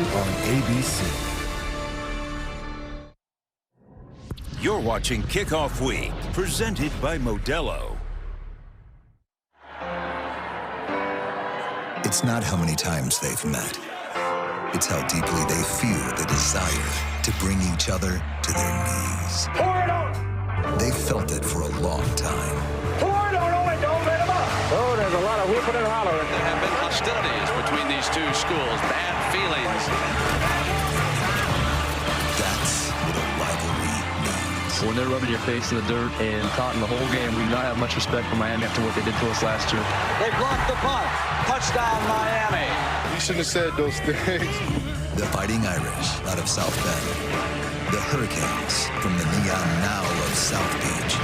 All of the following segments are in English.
on ABC. You're watching Kickoff Week, presented by Modelo. It's not how many times they've met. It's how deeply they feel the desire to bring each other to their knees. Pour it on! They've felt it for a long time. Pour it on and don't let them up! Oh, there's a lot of whooping and hollering. There have been hostilities between these two schools, bad feelings. That's what a rivalry means. When they're rubbing your face in the dirt and taunting the whole game, we do not have much respect for Miami after what they did to us last year. They blocked the punt. Touchdown, Miami. You shouldn't have said those things. The Fighting Irish out of South Bend. The Hurricanes from the neon now of South Beach.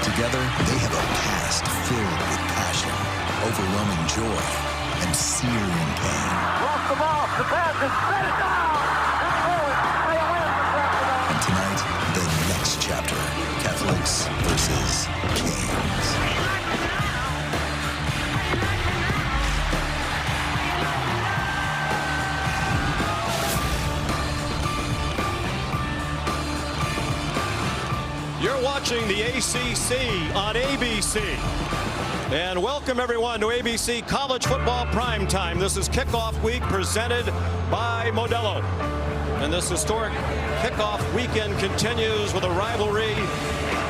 Together, they have a past filled with passion, overwhelming joy, and searing pain. Lost the ball. The pass is set down. And tonight, the next chapter, Catholics versus Kings. You're watching the ACC on ABC. And welcome everyone to ABC College Football Primetime. This is Kickoff Week presented by Modelo. And this historic kickoff weekend continues with a rivalry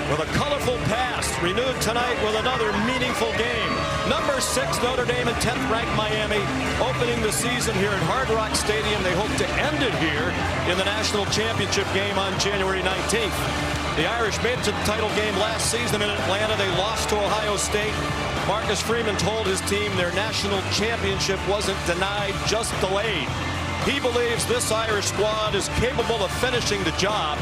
with a colorful past, renewed tonight with another meaningful game. Number 6 Notre Dame and 10th ranked Miami opening the season here at Hard Rock Stadium. They hope to end it here in the national championship game on January 19th. The Irish made it to the title game last season in Atlanta. They lost to Ohio State. Marcus Freeman told his team their national championship wasn't denied, just delayed. He believes this Irish squad is capable of finishing the job,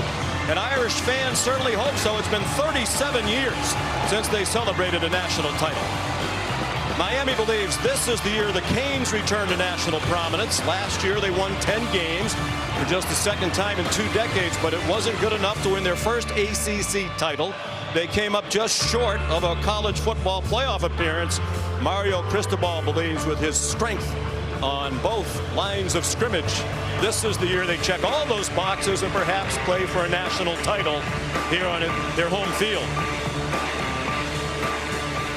and Irish fans certainly hope so. It's been 37 years since they celebrated a national title. Miami believes this is the year the Canes return to national prominence. Last year they won 10 games for just the second time in 2 decades, but it wasn't good enough to win their first ACC title. They came up just short of a college football playoff appearance. Mario Cristobal believes with his strength on both lines of scrimmage, this is the year they check all those boxes and perhaps play for a national title here on their home field.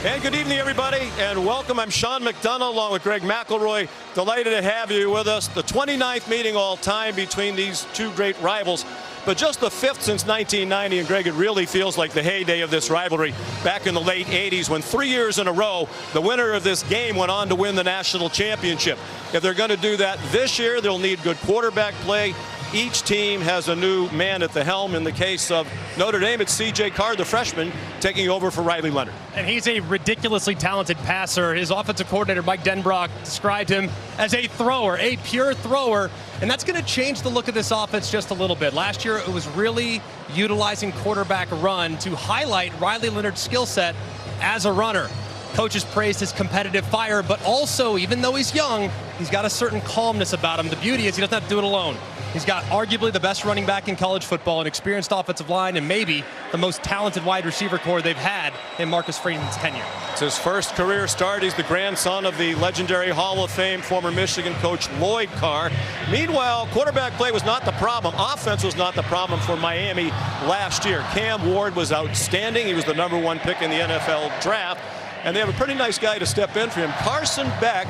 And good evening, everybody, and welcome. I'm Sean McDonough along with Greg McElroy. Delighted to have you with us. The 29th meeting all time between these two great rivals, but just the 5th since 1990. And Greg, it really feels like the heyday of this rivalry back in the late 80s when 3 years in a row, the winner of this game went on to win the national championship. If they're going to do that this year, they'll need good quarterback play. Each team has a new man at the helm. In the case of Notre Dame, it's C.J. Carr, the freshman, taking over for Riley Leonard. And he's a ridiculously talented passer. His offensive coordinator, Mike Denbrock, described him as a thrower, a pure thrower. And that's going to change the look of this offense just a little bit. Last year, it was really utilizing quarterback run to highlight Riley Leonard's skill set as a runner. Coaches praised his competitive fire, but also, even though he's young, he's got a certain calmness about him. The beauty is he doesn't have to do it alone. He's got arguably the best running back in college football, an experienced offensive line, and maybe the most talented wide receiver core they've had in Marcus Freeman's tenure. It's his first career start. He's the grandson of the legendary Hall of Fame former Michigan coach Lloyd Carr. Meanwhile, quarterback play was not the problem. Offense was not the problem for Miami last year. Cam Ward was outstanding. He was the #1 pick in the NFL draft. And they have a pretty nice guy to step in for him. Carson Beck,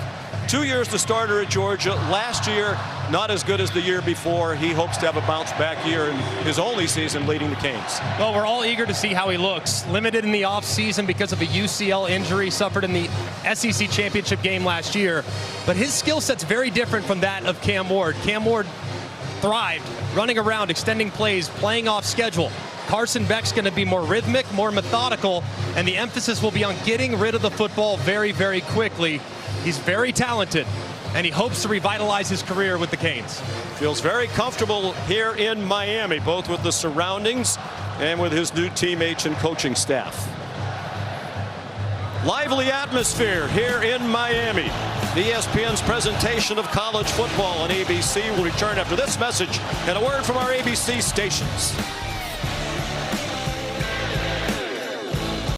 2 years the starter at Georgia. Last year, not as good as the year before. He hopes to have a bounce-back year in his only season leading the Canes. Well, we're all eager to see how he looks. Limited in the offseason because of a UCL injury suffered in the SEC championship game last year. But his skill set's very different from that of Cam Ward. Cam Ward thrived running around, extending plays, playing off schedule. Carson Beck's going to be more rhythmic, more methodical, and the emphasis will be on getting rid of the football very, very quickly. He's very talented, and he hopes to revitalize his career with the Canes. Feels very comfortable here in Miami, both with the surroundings and with his new teammates and coaching staff. Lively atmosphere here in Miami. The ESPN's presentation of college football on ABC will return after this message and a word from our ABC stations.